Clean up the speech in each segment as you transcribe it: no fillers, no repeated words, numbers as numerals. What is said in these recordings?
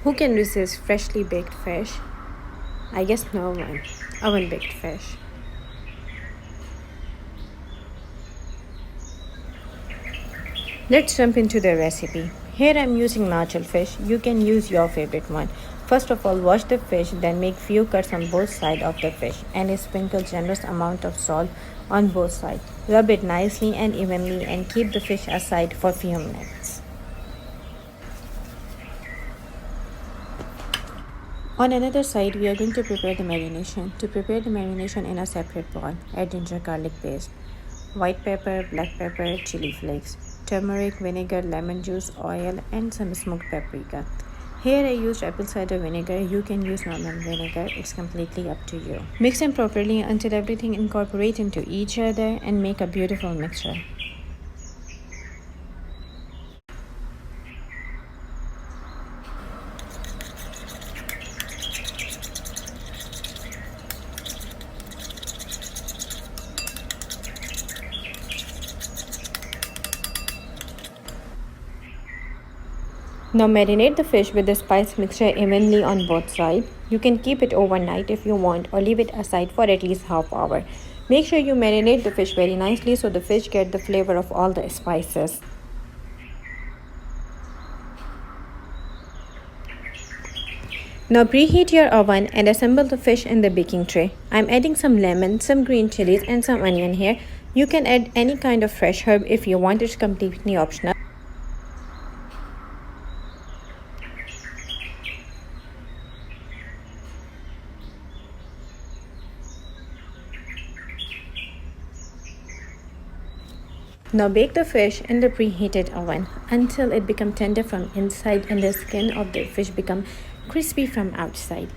Who can resist freshly baked fish? I guess no one. Oven baked fish. Let's jump into the recipe. Here I'm using Najil fish. You can use your favorite one. First of all, wash the fish, then make few cuts on both sides of the fish and sprinkle generous amount of salt on both sides. Rub it nicely and evenly and keep the fish aside for few minutes. On another side, we are going to prepare the marination. To prepare the marination in a separate bowl, add ginger garlic paste, white pepper, black pepper, chili flakes, turmeric, vinegar, lemon juice, oil, and some smoked paprika. Here I used apple cider vinegar. You can use normal vinegar. It's completely up to you. Mix them properly until everything incorporates into each other and make a beautiful mixture. Now marinate the fish with the spice mixture evenly on both sides. You can keep it overnight if you want or leave it aside for at least half hour. Make sure you marinate the fish very nicely so the fish get the flavor of all the spices. Now preheat your oven and assemble the fish in the baking tray. I'm adding some lemon, some green chilies and some onion here. You can add any kind of fresh herb if you want, it's completely optional. Now bake the fish in the preheated oven until it becomes tender from inside and the skin of the fish become crispy from outside.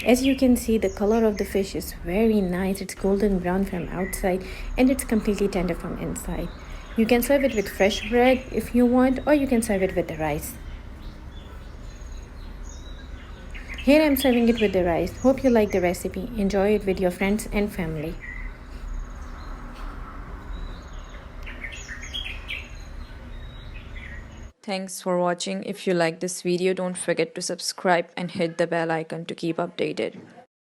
As you can see, the color of the fish is very nice. It's golden brown from outside and it's completely tender from inside. You can serve it with fresh bread if you want, or you can serve it with the rice. Here I'm serving it with the rice. Hope you like the recipe. Enjoy it with your friends and family. Thanks for watching. If you like this video, don't forget to subscribe and hit the bell icon to keep updated.